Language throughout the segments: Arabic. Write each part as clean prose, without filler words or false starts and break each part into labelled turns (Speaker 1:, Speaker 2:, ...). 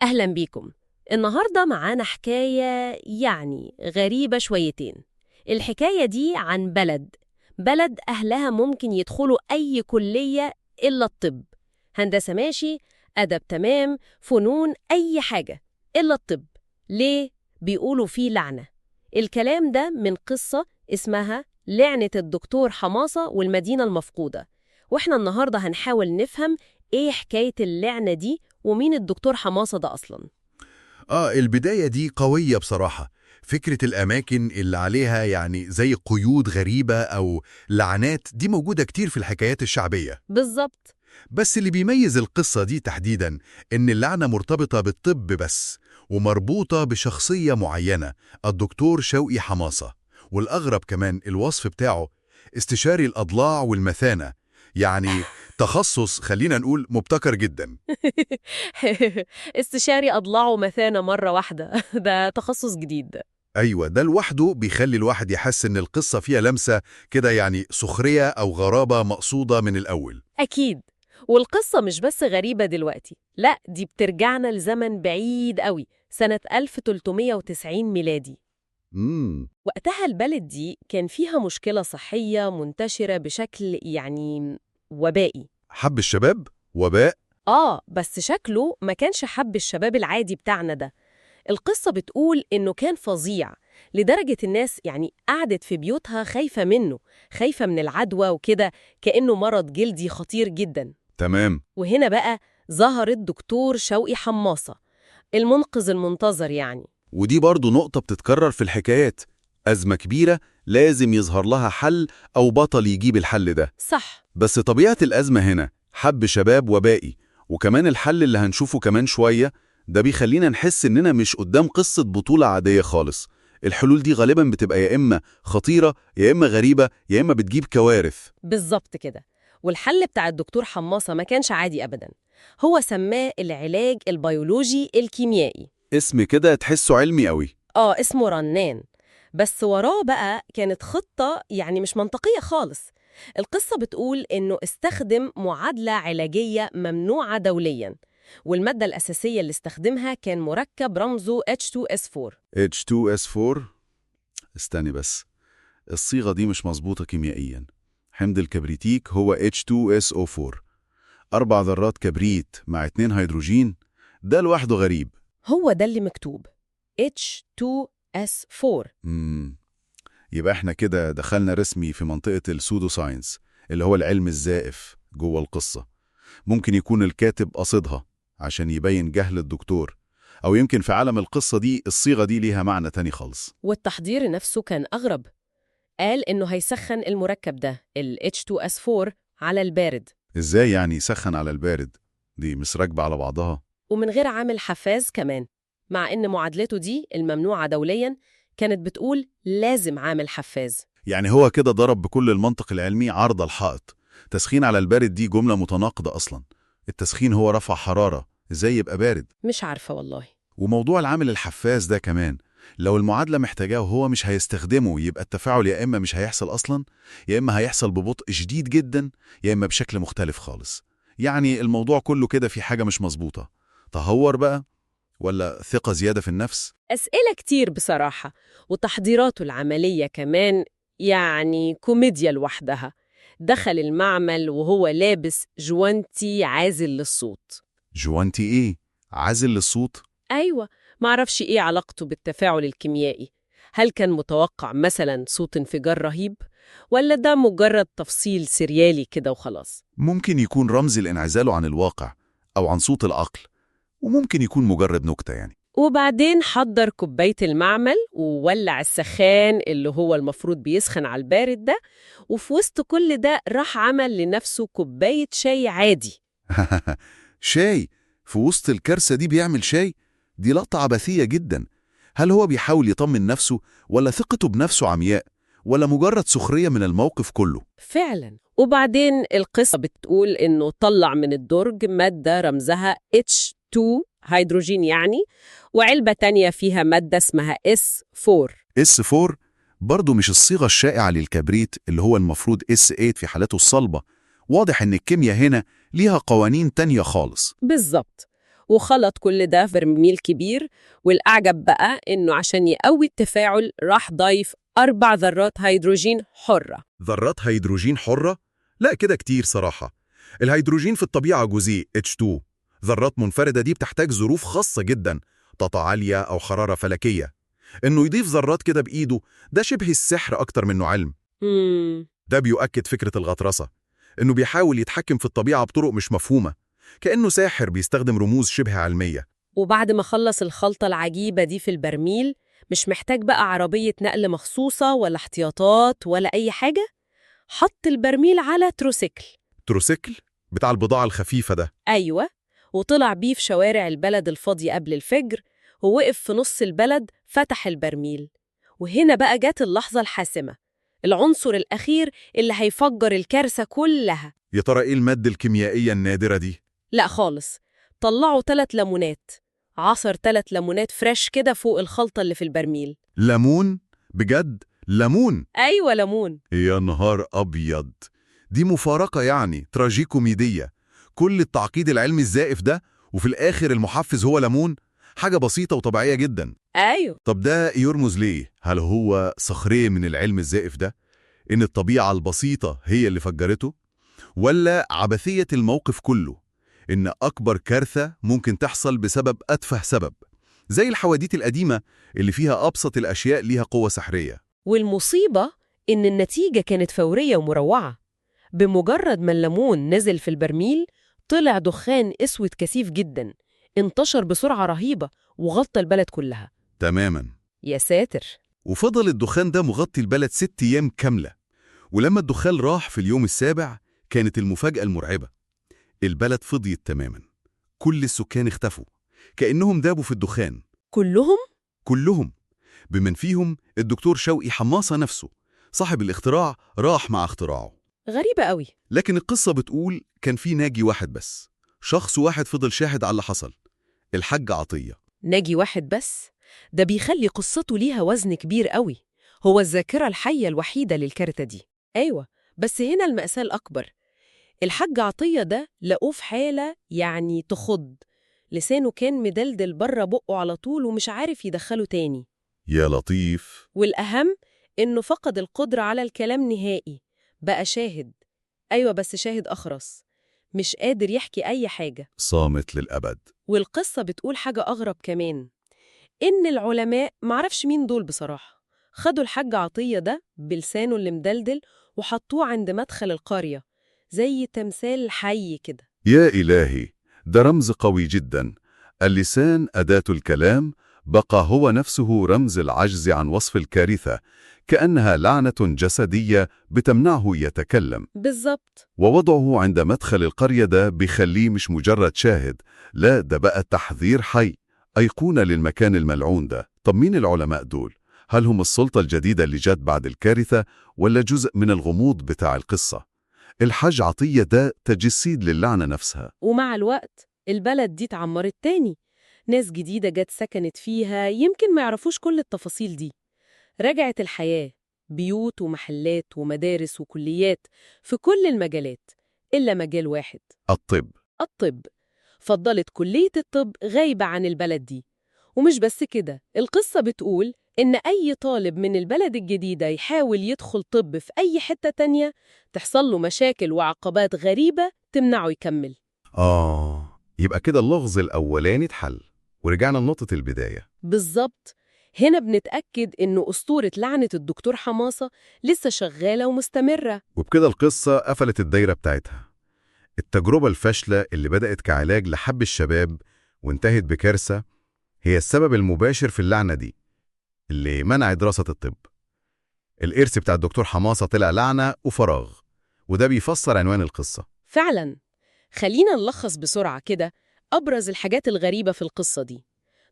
Speaker 1: أهلا بيكم. النهاردة معانا حكاية غريبة شويتين. الحكاية دي عن بلد أهلها ممكن يدخلوا أي كلية إلا الطب. هندسة ماشي، أدب تمام، فنون أي حاجة إلا الطب. ليه؟ بيقولوا فيه لعنة. الكلام ده من قصة اسمها لعنة الدكتور حماصة والمدينة المفقودة، وإحنا النهاردة هنحاول نفهم إيه حكاية اللعنة دي ومين الدكتور حماصة ده أصلاً.
Speaker 2: البداية دي قوية بصراحة. فكرة الأماكن اللي عليها زي قيود غريبة أو لعنات دي موجودة كتير في الحكايات الشعبية.
Speaker 1: بالظبط.
Speaker 2: بس اللي بيميز القصة دي تحديداً إن اللعنة مرتبطة بالطب بس، ومربوطة بشخصية معينة، الدكتور شوقي حماصة. والأغرب كمان الوصف بتاعه استشاري الأضلاع والمثانة، تخصص خلينا نقول مبتكر جداً.
Speaker 1: استشاري أضلاع ومثانة مرة واحدة ده تخصص جديد.
Speaker 2: أيوة، ده لوحده بيخلي الواحد يحس إن القصة فيها لمسة كده، سخرية أو غرابة مقصودة من الأول.
Speaker 1: أكيد. والقصة مش بس غريبة دلوقتي، لا دي بترجعنا لزمن بعيد قوي، سنة 1390 ميلادي. وقتها البلد دي كان فيها مشكلة صحية منتشرة بشكل وبائي.
Speaker 2: حب الشباب؟ وباء؟
Speaker 1: بس شكله ما كانش حب الشباب العادي بتاعنا ده. القصة بتقول إنه كان فظيع لدرجة الناس قعدت في بيوتها خايفة منه، خايفة من العدوى وكده، كأنه مرض جلدي خطير جدا.
Speaker 2: تمام.
Speaker 1: وهنا بقى ظهر الدكتور شوقي حماصة، المنقذ المنتظر.
Speaker 2: ودي برضو نقطة بتتكرر في الحكايات، أزمة كبيرة لازم يظهر لها حل أو بطل يجيب الحل ده.
Speaker 1: صح.
Speaker 2: بس طبيعة الأزمة هنا حب شباب وبائي، وكمان الحل اللي هنشوفه كمان شوية ده بيخلينا نحس إننا مش قدام قصة بطولة عادية خالص. الحلول دي غالبا بتبقى يا إما خطيرة يا إما غريبة يا إما بتجيب كوارث.
Speaker 1: بالظبط كده. والحل بتاع الدكتور حماصة ما كانش عادي أبدا، هو سماه العلاج البيولوجي الكيميائي.
Speaker 2: اسم كده تحسه علمي قوي.
Speaker 1: اسمه رنان. بس وراه بقى كانت خطة مش منطقية خالص. القصة بتقول إنه استخدم معادلة علاجية ممنوعة دولياً، والمادة الأساسية اللي استخدمها كان مركب رمزه H2S4.
Speaker 2: H2S4؟ استني بس، الصيغة دي مش مظبوطة كيميائيا. حمض الكبريتيك هو H2SO4، 4 ذرات كبريت مع 2 هيدروجين، ده لوحده غريب.
Speaker 1: هو ده اللي مكتوب H2S4.
Speaker 2: يبقى احنا كده دخلنا رسمي في منطقة السودو ساينس، اللي هو العلم الزائف جوه القصة. ممكن يكون الكاتب قصدها عشان يبين جهل الدكتور، أو يمكن في عالم القصة دي الصيغة دي ليها معنى تاني خالص.
Speaker 1: والتحضير نفسه كان أغرب. قال إنه هيسخن المركب ده ال H2S4 على البارد.
Speaker 2: إزاي يسخن على البارد؟ دي مش راكبة على بعضها.
Speaker 1: ومن غير عامل حفاز كمان، مع إن معادلته دي الممنوعة دولياً كانت بتقول لازم عامل حفاز.
Speaker 2: هو كده ضرب بكل المنطق العلمي عرض الحائط. تسخين على البارد دي جملة متناقضة أصلا. التسخين هو رفع حرارة، إزاي يبقى بارد؟
Speaker 1: مش عارفة والله.
Speaker 2: وموضوع العامل الحفاز ده كمان، لو المعادلة محتاجاه وهو مش هيستخدمه، يبقى التفاعل يا إما مش هيحصل أصلا، يا إما هيحصل ببطء شديد جدا، يا إما بشكل مختلف خالص. الموضوع كله كده في حاجة مش مظبوطة. تهور بقى ولا ثقة زيادة في النفس؟
Speaker 1: أسئلة كتير بصراحة، وتحضيراته العملية كمان كوميديا لوحدها. دخل المعمل وهو لابس جوانتي عازل للصوت.
Speaker 2: جوانتي إيه؟ عازل للصوت؟
Speaker 1: أيوة، معرفش إيه علاقته بالتفاعل الكيميائي. هل كان متوقع مثلا صوت انفجار رهيب؟ ولا ده مجرد تفصيل سريالي كده وخلاص؟
Speaker 2: ممكن يكون رمز لانعزاله عن الواقع أو عن صوت العقل، وممكن يكون مجرد نكتة
Speaker 1: وبعدين حضر كوباية المعمل وولع السخان اللي هو المفروض بيسخن على البارد ده، وفي وسط كل ده راح عمل لنفسه كوباية شاي عادي.
Speaker 2: شاي؟ في وسط الكارثة دي بيعمل شاي؟ دي لقطة عبثية جدا. هل هو بيحاول يطمن نفسه، ولا ثقته بنفسه عمياء، ولا مجرد سخرية من الموقف كله؟
Speaker 1: فعلا. وبعدين القصة بتقول إنه طلع من الدرج مادة رمزها H2 هيدروجين وعلبة تانية فيها مادة اسمها S4.
Speaker 2: S4 برضو مش الصيغة الشائعة للكبريت اللي هو المفروض S8 في حالته الصلبة. واضح إن الكيمياء هنا ليها قوانين تانية خالص.
Speaker 1: بالظبط. وخلط كل ده في برميل كبير، والأعجب بقى إنه عشان يقوي التفاعل راح ضايف 4 ذرات هيدروجين حرة.
Speaker 2: ذرات هيدروجين حرة؟ لا كده كتير صراحة. الهيدروجين في الطبيعة جزيء H2. ذرات منفردة دي بتحتاج ظروف خاصة جدا، طاقة عالية أو حرارة فلكية. إنه يضيف ذرات كده بإيده ده شبه السحر أكتر منه علم. ده بيؤكد فكرة الغطرسة، إنه بيحاول يتحكم في الطبيعة بطرق مش مفهومة، كأنه ساحر بيستخدم رموز شبه علمية.
Speaker 1: وبعد ما خلص الخلطة العجيبة دي في البرميل، مش محتاج بقى عربية نقل مخصوصة ولا احتياطات ولا أي حاجة، حط البرميل على تروسيكل.
Speaker 2: تروسيكل؟ بتاع البضاعة الخفيفة ده؟
Speaker 1: أيوة، وطلع بيه في شوارع البلد الفاضية قبل الفجر، ووقف في نص البلد فتح البرميل. وهنا بقى جت اللحظة الحاسمة، العنصر الأخير اللي هيفجر الكارثة كلها.
Speaker 2: يا ترى إيه المادة الكيميائية النادرة دي؟
Speaker 1: لا خالص، طلعوا 3 ليمونات، عصر 3 ليمونات فريش كده فوق الخلطة اللي في البرميل.
Speaker 2: ليمون؟ بجد؟ ليمون؟
Speaker 1: أيوة ليمون.
Speaker 2: يا نهار أبيض، دي مفارقة يعني تراجيكوميدية. كل التعقيد العلمي الزائف ده وفي الآخر المحفز هو ليمون؟ حاجة بسيطة وطبيعية جدا.
Speaker 1: أيوة.
Speaker 2: طب ده يرمز ليه؟ هل هو سخرية من العلم الزائف ده؟ إن الطبيعة البسيطة هي اللي فجرته؟ ولا عبثية الموقف كله؟ إن أكبر كارثة ممكن تحصل بسبب أتفه سبب، زي الحواديت القديمة اللي فيها أبسط الأشياء ليها قوة سحرية.
Speaker 1: والمصيبة إن النتيجة كانت فورية ومروعة. بمجرد ما الليمون نزل في البرميل، طلع دخان أسود كثيف جدا، انتشر بسرعة رهيبة وغطى البلد كلها.
Speaker 2: تماماً.
Speaker 1: يا ساتر.
Speaker 2: وفضل الدخان ده مغطي البلد 6 أيام كاملة. ولما الدخان راح في اليوم السابع كانت المفاجأة المرعبة. البلد فضيت تماماً، كل السكان اختفوا، كأنهم دابوا في الدخان.
Speaker 1: كلهم؟
Speaker 2: كلهم، بمن فيهم الدكتور شوقي حماصة نفسه، صاحب الاختراع، راح مع اختراعه.
Speaker 1: غريبة قوي.
Speaker 2: لكن القصة بتقول كان في ناجي واحد بس، شخص واحد فضل شاهد على اللي حصل، الحاج عطية.
Speaker 1: ناجي واحد بس؟ ده بيخلي قصته ليها وزن كبير قوي. هو الذاكرة الحية الوحيدة للكارثة دي. أيوة، بس هنا المأساة الأكبر. الحاج عطية ده لقوه في حالة يعني تخض، لسانه كان مدلدل بره بقه على طول ومش عارف يدخله تاني.
Speaker 2: يا لطيف.
Speaker 1: والأهم إنه فقد القدرة على الكلام نهائي، بقى شاهد. أيوة بس شاهد أخرس، مش قادر يحكي أي حاجة.
Speaker 2: صامت للأبد.
Speaker 1: والقصة بتقول حاجة أغرب كمان، إن العلماء معرفش مين دول بصراحة، خدوا الحاج عطية ده بلسانه اللي مدلدل وحطوه عند مدخل القرية زي تمثال حي كده.
Speaker 2: يا إلهي، ده رمز قوي جدا. اللسان أداة الكلام، بقى هو نفسه رمز العجز عن وصف الكارثة، كأنها لعنة جسدية بتمنعه يتكلم.
Speaker 1: بالظبط.
Speaker 2: ووضعه عند مدخل القرية ده بيخليه مش مجرد شاهد، لا ده بقى تحذير حي، أيقونة للمكان الملعون ده. طب مين العلماء دول؟ هل هم السلطة الجديدة اللي جت بعد الكارثة، ولا جزء من الغموض بتاع القصة؟ الحاج عطية ده تجسيد للعنة نفسها.
Speaker 1: ومع الوقت البلد دي اتعمرت تاني، ناس جديدة جت سكنت فيها يمكن ما يعرفوش كل التفاصيل دي. رجعت الحياة، بيوت ومحلات ومدارس وكليات في كل المجالات، إلا مجال واحد،
Speaker 2: الطب.
Speaker 1: الطب. فضلت كلية الطب غايبة عن البلد دي. ومش بس كده، القصة بتقول إن أي طالب من البلد الجديدة يحاول يدخل طب في أي حتة تانية تحصل له مشاكل وعقبات غريبة تمنعه يكمل.
Speaker 2: يبقى كده اللغز الأولاني اتحل، ورجعنا لنقطة البداية.
Speaker 1: بالظبط. هنا بنتأكد إنه أسطورة لعنة الدكتور حماصة لسه شغالة ومستمرة.
Speaker 2: وبكده القصة قفلت الدايرة بتاعتها. التجربة الفاشلة اللي بدأت كعلاج لحب الشباب وانتهت بكارثة هي السبب المباشر في اللعنة دي اللي منع دراسة الطب. الإرث بتاع الدكتور حماصة طلع لعنة وفراغ، وده بيفسر عنوان القصة.
Speaker 1: فعلاً. خلينا نلخص بسرعة كده أبرز الحاجات الغريبة في القصة دي.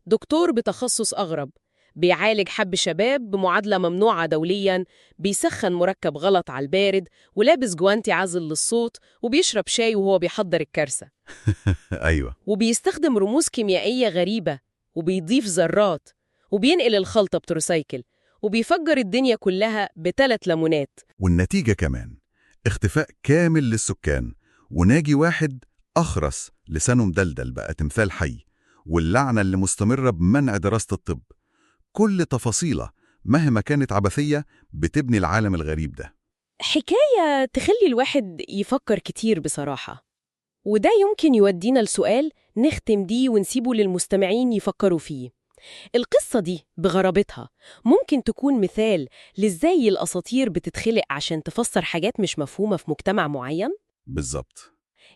Speaker 1: دكتور بتخصص أغرب، بيعالج حب شباب بمعادلة ممنوعة دولياً، بيسخن مركب غلط على البارد، ولابس جوانتي عازل للصوت، وبيشرب شاي وهو بيحضر الكارثة.
Speaker 2: أيوة.
Speaker 1: وبيستخدم رموز كيميائية غريبة، وبيضيف ذرات، وبينقل الخلطة بتروسيكل، وبيفجر الدنيا كلها ب3 ليمونات.
Speaker 2: والنتيجة كمان اختفاء كامل للسكان، وناجي واحد أخرس لسانه مدلدل بقى تمثال حي، واللعنة اللي مستمرة بمنع دراسة الطب. كل تفاصيلة مهما كانت عبثية بتبني العالم الغريب ده.
Speaker 1: حكاية تخلي الواحد يفكر كتير بصراحة، وده يمكن يودينا لسؤال نختم دي ونسيبه للمستمعين يفكروا فيه. القصة دي بغرابتها ممكن تكون مثال لإزاي الأساطير بتتخلق عشان تفسر حاجات مش مفهومة في مجتمع معين؟
Speaker 2: بالظبط.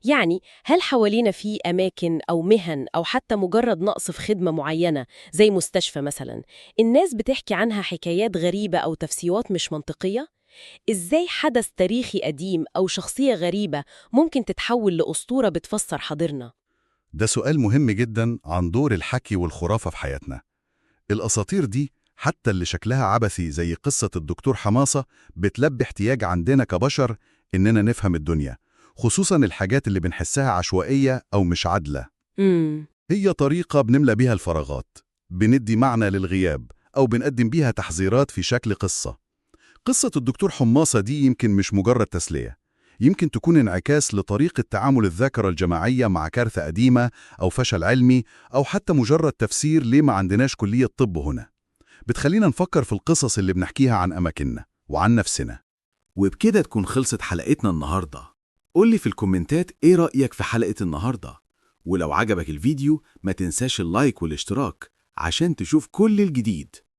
Speaker 1: يعني هل حوالينا في أماكن أو مهن أو حتى مجرد نقص في خدمة معينة زي مستشفى مثلا الناس بتحكي عنها حكايات غريبة أو تفسيرات مش منطقية؟ إزاي حدث تاريخي قديم أو شخصية غريبة ممكن تتحول لأسطورة بتفسر حاضرنا؟
Speaker 2: ده سؤال مهم جدا عن دور الحكي والخرافة في حياتنا. الأساطير دي حتى اللي شكلها عبثي زي قصة الدكتور حماصة بتلبي احتياج عندنا كبشر إننا نفهم الدنيا، خصوصاً الحاجات اللي بنحسها عشوائية أو مش عادلة.
Speaker 1: امم
Speaker 2: هي طريقة بنملى بيها الفراغات، بندي معنى للغياب، أو بنقدم بيها تحذيرات في شكل قصة. قصة الدكتور حماصة دي يمكن مش مجرد تسلية، يمكن تكون انعكاس لطريقة تعامل الذاكرة الجماعية مع كارثة قديمة أو فشل علمي، أو حتى مجرد تفسير ليه ما عندناش كلية طب هنا. بتخلينا نفكر في القصص اللي بنحكيها عن أماكننا وعن نفسنا.
Speaker 3: وبكده تكون خلصت حلقتنا النهاردة. قولي في الكومنتات ايه رأيك في حلقة النهاردة، ولو عجبك الفيديو ما تنساش اللايك والاشتراك عشان تشوف كل الجديد.